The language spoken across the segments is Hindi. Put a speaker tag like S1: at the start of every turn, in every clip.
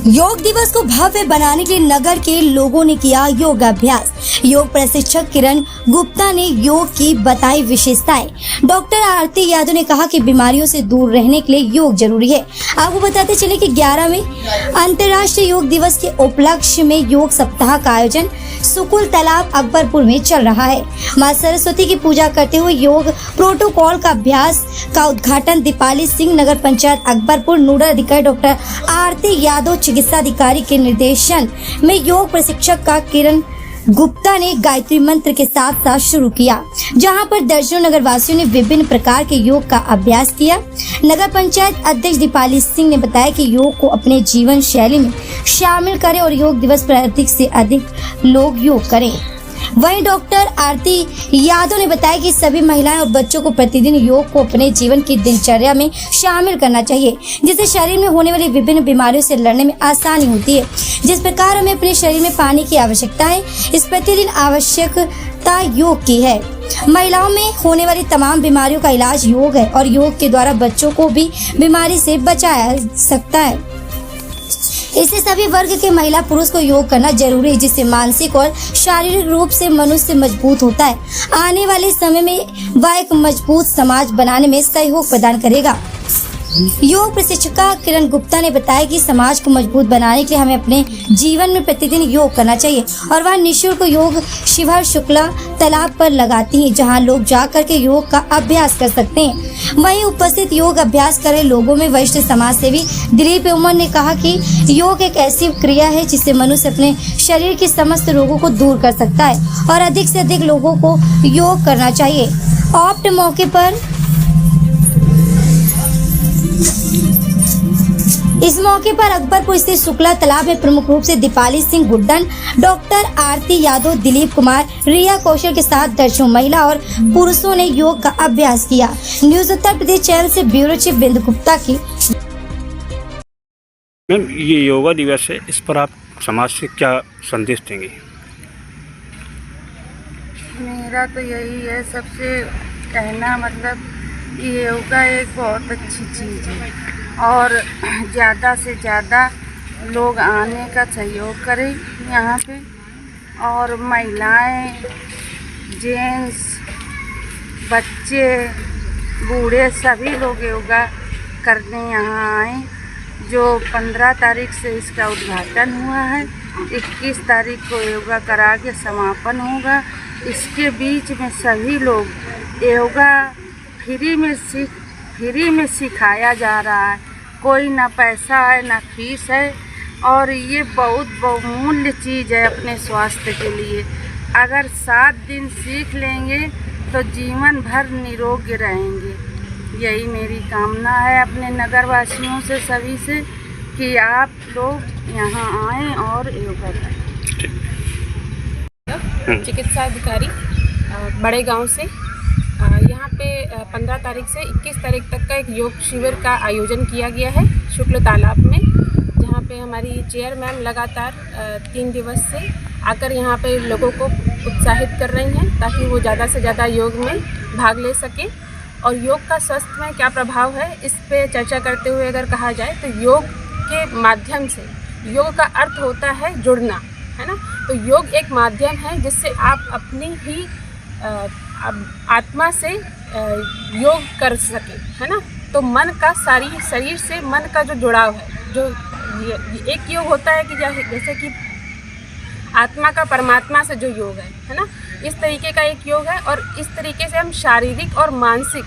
S1: योग दिवस को भव्य बनाने के लिए नगर के लोगों ने किया योगाभ्यास। योग प्रशिक्षक किरण गुप्ता ने योग की बताई विशेषताएं। डॉक्टर आरती यादव ने कहा कि बीमारियों से दूर रहने के लिए योग जरूरी है। आपको बताते चले कि 11वें अंतर्राष्ट्रीय योग दिवस के उपलक्ष्य में योग सप्ताह का आयोजन सुकुल तालाब अकबरपुर में चल रहा है। मां सरस्वती की पूजा करते हुए योग प्रोटोकॉल का अभ्यास का उद्घाटन दीपाली सिंह नगर पंचायत अकबरपुर नोडल अधिकारी डॉक्टर आरती यादव चिकित्सा अधिकारी के निर्देशन में योग प्रशिक्षक का किरण गुप्ता ने गायत्री मंत्र के साथ साथ शुरू किया, जहां पर दर्जनों नगरवासियों ने विभिन्न प्रकार के योग का अभ्यास किया। नगर पंचायत अध्यक्ष दीपाली सिंह ने बताया कि योग को अपने जीवन शैली में शामिल करें और योग दिवस पर अधिक से अधिक लोग योग करें। वहीं डॉक्टर आरती यादव ने बताया कि सभी महिलाएं और बच्चों को प्रतिदिन योग को अपने जीवन की दिनचर्या में शामिल करना चाहिए, जिससे शरीर में होने वाली विभिन्न बीमारियों से लड़ने में आसानी होती है। जिस प्रकार हमें अपने शरीर में पानी की आवश्यकता है, इस प्रतिदिन आवश्यकता योग की है। महिलाओं में होने वाली तमाम बीमारियों का इलाज योग है और योग के द्वारा बच्चों को भी बीमारी से बचाया सकता है। इससे सभी वर्ग के महिला पुरुष को योग करना जरूरी है, जिससे मानसिक और शारीरिक रूप से मनुष्य मजबूत होता है। आने वाले समय में वह एक मजबूत समाज बनाने में सहयोग प्रदान करेगा। योग प्रशिक्षिका किरण गुप्ता ने बताया कि समाज को मजबूत बनाने के लिए हमें अपने जीवन में प्रतिदिन योग करना चाहिए और वह निःशुल्क योग शिविर शुक्ला तालाब पर लगाती हैं, जहां लोग जाकर के योग का अभ्यास कर सकते हैं। वहीं उपस्थित योग अभ्यास करे लोगों में वरिष्ठ समाज सेवी दिलीप उमर ने कहा कि योग एक ऐसी क्रिया है जिससे मनुष्य अपने शरीर के समस्त रोगों को दूर कर सकता है और अधिक से अधिक लोगों को योग करना चाहिए। ऑप्ट मौके पर इस मौके पर अकबरपुर स्थित शुक्ला तालाब में प्रमुख रूप से दीपाली सिंह गुड्डन, डॉक्टर आरती यादव, दिलीप कुमार, रिया कौशल के साथ दर्जनों महिला और पुरुषों ने योग का अभ्यास किया। न्यूज उत्तर प्रदेश चैनल से ब्यूरो चीफ बिंदु गुप्ता की।
S2: मैम, ये योगा दिवस है, इस पर आप समाज से क्या संदेश देंगे?
S3: मेरा तो यही है सबसे कहना, मतलब ये योगा एक बहुत अच्छी चीज़ है और ज़्यादा से ज़्यादा लोग आने का सहयोग करें यहाँ पे, और महिलाएं, जेंट्स, बच्चे, बूढ़े सभी लोग योगा करने यहाँ आए। जो 15 तारीख से इसका उद्घाटन हुआ है, 21 तारीख को योगा करा के समापन होगा। इसके बीच में सभी लोग योगा फ्री में सिखाया जा रहा है। कोई ना पैसा है ना फीस है और ये बहुत बहुमूल्य चीज़ है अपने स्वास्थ्य के लिए। अगर 7 दिन सीख लेंगे तो जीवन भर निरोग रहेंगे। यही मेरी कामना है अपने नगरवासियों से, सभी से, कि आप लोग यहाँ आएँ और योगा करें।
S4: चिकित्सा अधिकारी बड़े गांव से यहाँ पे 15 तारीख से 21 तारीख तक का एक योग शिविर का आयोजन किया गया है शुक्ल तालाब में, जहाँ पे हमारी चेयरमैन लगातार 3 दिवस से आकर यहाँ पे लोगों को उत्साहित कर रही हैं ताकि वो ज़्यादा से ज़्यादा योग में भाग ले सकें। और योग का स्वास्थ्य में क्या प्रभाव है, इस पे चर्चा करते हुए अगर कहा जाए तो योग के माध्यम से, योग का अर्थ होता है जुड़ना, है ना। तो योग एक माध्यम है जिससे आप अपनी ही आत्मा से योग कर सकें, है ना। तो मन का शरीर से मन का जो जुड़ाव है, जो ये एक योग होता है कि जैसे कि आत्मा का परमात्मा से जो योग है ना, इस तरीके का एक योग है। और इस तरीके से हम शारीरिक और मानसिक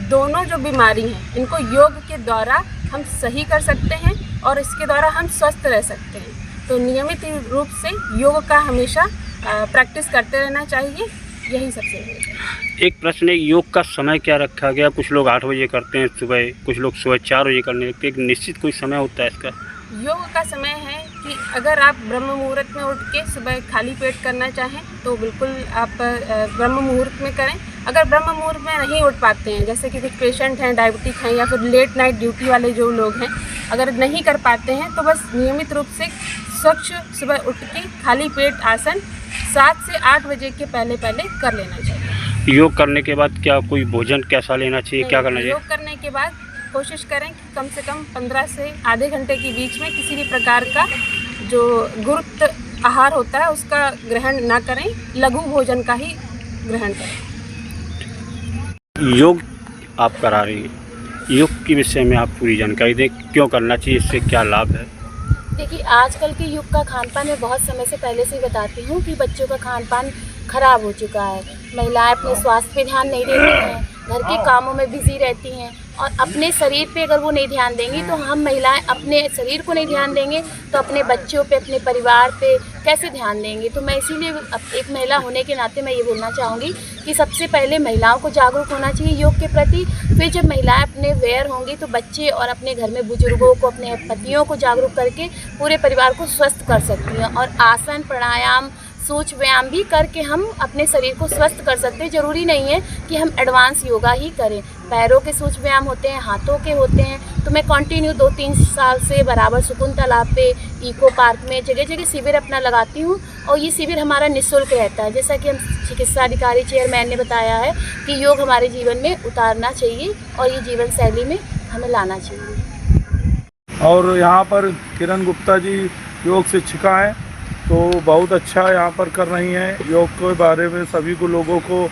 S4: दोनों जो बीमारी हैं इनको योग के द्वारा हम सही कर सकते हैं और इसके द्वारा हम स्वस्थ रह सकते हैं। तो नियमित रूप से योग का हमेशा प्रैक्टिस करते रहना चाहिए, यही सबसे है।
S2: एक प्रश्न है, योग का समय क्या रखा गया? कुछ लोग 8 बजे करते हैं सुबह, कुछ लोग सुबह 4 बजे करने लगते हैं। एक निश्चित कोई समय होता है इसका?
S4: योग का समय है कि अगर आप ब्रह्म मुहूर्त में उठ के सुबह खाली पेट करना चाहें तो बिल्कुल आप ब्रह्म मुहूर्त में करें। अगर ब्रह्म मुहूर्त में नहीं उठ पाते हैं, जैसे कि कुछ पेशेंट हैं, डायबिटिक हैं या फिर लेट नाइट ड्यूटी वाले जो लोग हैं, अगर नहीं कर पाते हैं तो बस नियमित रूप से स्वच्छ सुबह उठ के खाली पेट आसन 7 से 8 बजे के पहले कर लेना चाहिए।
S2: योग करने के बाद क्या कोई भोजन कैसा लेना चाहिए, क्या करना चाहिए?
S4: योग करने के बाद कोशिश करें कि कम से कम 15 से आधे घंटे के बीच में किसी भी प्रकार का जो गुरुत्व आहार होता है उसका ग्रहण ना करें, लघु भोजन का ही ग्रहण करें।
S2: योग आप करा रही हैं, योग के विषय में आप पूरी जानकारी दें, क्यों करना चाहिए, इससे क्या लाभ है?
S5: देखिए, आजकल के युग का खान पान मैं बहुत समय से पहले से ही बताती हूँ कि बच्चों का खान पान खराब हो चुका है। महिलाएं अपने स्वास्थ्य पे ध्यान नहीं देती हैं, घर के कामों में बिजी रहती हैं और अपने शरीर पे अगर वो नहीं ध्यान देंगी तो हम महिलाएं अपने शरीर को नहीं ध्यान देंगे तो अपने बच्चों पे, अपने परिवार पे कैसे ध्यान देंगे। तो मैं इसीलिए एक महिला होने के नाते मैं ये बोलना चाहूँगी कि सबसे पहले महिलाओं को जागरूक होना चाहिए योग के प्रति। फिर जब महिलाएं अपने अवेयर होंगी तो बच्चे और अपने घर में बुजुर्गों को, अपने पतियों को जागरूक करके पूरे परिवार को स्वस्थ कर सकती हैं। और आसन, प्राणायाम, सोच व्यायाम भी करके हम अपने शरीर को स्वस्थ कर सकते हैं। ज़रूरी नहीं है कि हम एडवांस योगा ही करें। पैरों के सोच व्यायाम होते हैं, हाथों के होते हैं। तो मैं कंटिन्यू 2-3 साल से बराबर सुकून तालाब पे, इको पार्क में जगह जगह शिविर अपना लगाती हूँ और ये शिविर हमारा निःशुल्क रहता है। जैसा कि हम चिकित्सा अधिकारी चेयरमैन ने बताया है कि योग हमारे जीवन में उतारना चाहिए और ये जीवन शैली में हमें लाना चाहिए।
S6: और यहाँ पर किरण गुप्ता जी योग शिक्षिका हैं, तो बहुत अच्छा यहाँ पर कर रही हैं। योग के बारे में सभी को, लोगों को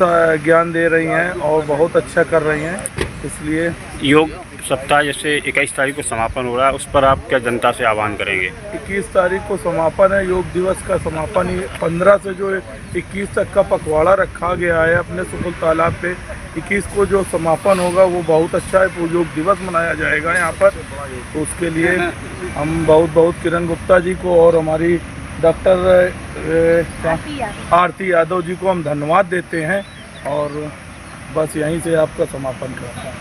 S6: ज्ञान दे रही हैं और बहुत अच्छा कर रही हैं। इसलिए
S2: योग सप्ताह जैसे 21 तारीख को समापन हो रहा है, उस पर आप क्या जनता से आह्वान करेंगे?
S6: 21 तारीख को समापन है योग दिवस का। समापन 15 से जो 21 तक का पखवाड़ा रखा गया है अपने सुकुल तालाब पे। 21 को जो समापन होगा वो बहुत अच्छा है, वो योग दिवस मनाया जाएगा यहाँ पर। तो उसके लिए हम बहुत किरण गुप्ता जी को और हमारी डॉक्टर आरती यादव जी को हम धन्यवाद देते हैं और बस यहीं से आपका समापन करते हैं।